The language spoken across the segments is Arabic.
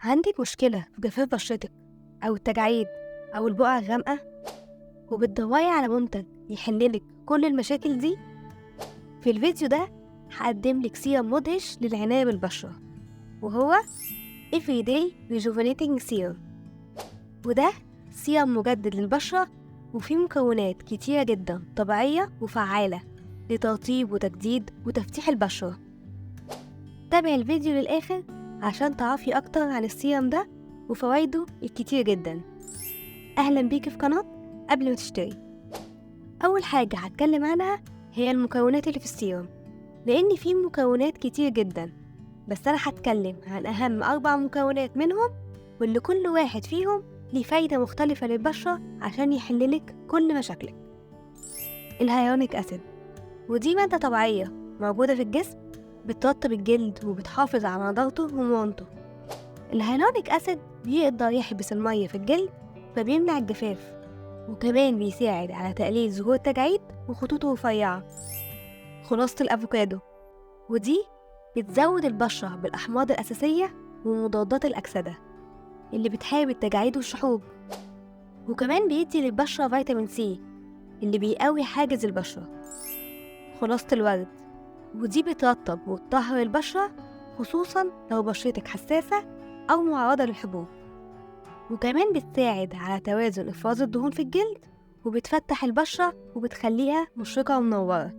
عندك مشكلة في جفاف بشرتك أو التجاعيد أو البقع الغامقة وبتدوري على منتج يحللك كل المشاكل دي؟ في الفيديو ده هقدملك سيرم مدهش للعناية بالبشرة، وهو Everyday Rejuvenating Serum. وده سيرم مجدد للبشرة وفيه مكونات كتيرة جدا طبيعية وفعالة لترطيب وتجديد وتفتيح البشرة. تابع الفيديو للآخر عشان تعرفي أكتر عن السيرم ده وفوائده الكتير جدا. أهلا بيك في قناة قبل ما تشتري. أول حاجة هتكلم عنها هي المكونات اللي في السيرم، لأن فيه مكونات كتير جدا، بس أنا هتكلم عن أهم 4 مكونات منهم، واللي كل واحد فيهم ليه فايدة مختلفة للبشرة عشان يحللك كل مشاكلك. الهيالورونيك أسيد، ودي مادة طبيعية موجودة في الجسم بترطب الجلد وبتحافظ على نضارته ومرونته. الهيالورونيك أسيد بيقدر يحبس المية في الجلد فبيمنع الجفاف، وكمان بيساعد على تقليل ظهور التجاعيد وخطوط رفيعة. خلاصة الأفوكادو، ودي بتزود البشرة بالأحماض الأساسية ومضادات الأكسدة اللي بتحارب التجاعيد والشحوب، وكمان بيدي للبشرة فيتامين سي اللي بيقوي حاجز البشرة. خلاصة الورد، ودي بترطب وتطهر البشرة خصوصا لو بشرتك حساسة أو معرضة للحبوب، وكمان بتساعد على توازن إفراز الدهون في الجلد وبتفتح البشرة وبتخليها مشرقة ومنورة.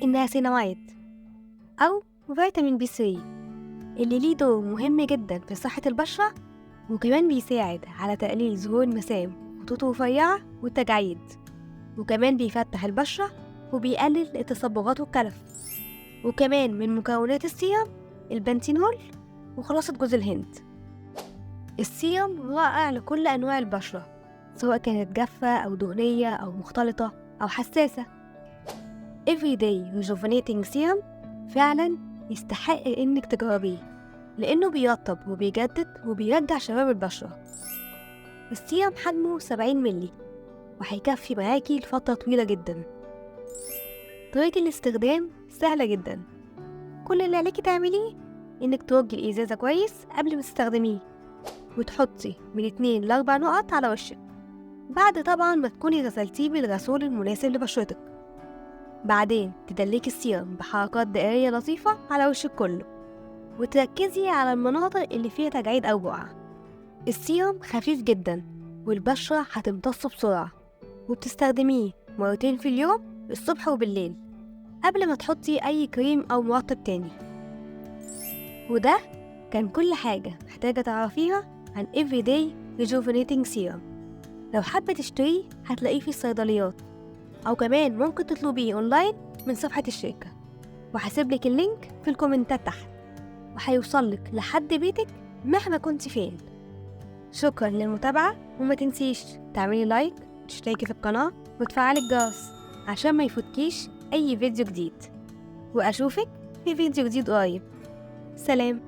النياسيناميد أو فيتامين بي 3 اللي ليه دور مهم جدا في صحة البشرة، وكمان بيساعد على تقليل ظهور المسام خطوط رفيعة والتجاعيد، وكمان بيفتح البشرة وبيقلل التصبغات والكلف. وكمان من مكونات السيرم البنتينول وخلاصة جوز الهند. السيرم رائع لكل أنواع البشرة، سواء كانت جافة أو دهنية أو مختلطة أو حساسة. Everyday Rejuvenating Serum فعلا يستحق إنك تجربيه، لأنه بيرطب وبيجدد وبيرجع شباب البشرة. السيرم حجمه 70 ملي وهيكفي معاكي لفترة طويلة جدا. طريقة الاستخدام سهلة جدا، كل اللي عليكي تعمليه إنك ترجي الإزازة كويس قبل ما تستخدميه، وتحطي من 2 ل 4 نقط على وشك، بعد طبعا ما تكوني غسلتيه بالغسول المناسب لبشرتك. بعدين تدلكي السيرم بحركات دائرية لطيفة على وشك كله، وتركزي على المناطق اللي فيها تجاعيد أو بقع. السيرم خفيف جدا والبشرة هتمتصه بسرعة، وبتستخدميه 2 مرات في اليوم، الصبح وبالليل، قبل ما تحطي أي كريم أو مرطب تاني. وده كان كل حاجة محتاجة تعرفيها عن Everyday Rejuvenating Serum. لو حابة تشتريه هتلاقيه في الصيدليات، أو كمان ممكن تطلبيه أونلاين من صفحة الشركة، وهسيبلك اللينك في الكومنتات تحت، وهيوصلك لحد بيتك مهما كنت فين. شكرا للمتابعة، وما تنسيش تعملي لايك وتشتركي في القناة وتفعلي الجرس عشان ما يفوتكيش أي فيديو جديد. وأشوفك في فيديو جديد قريب. سلام.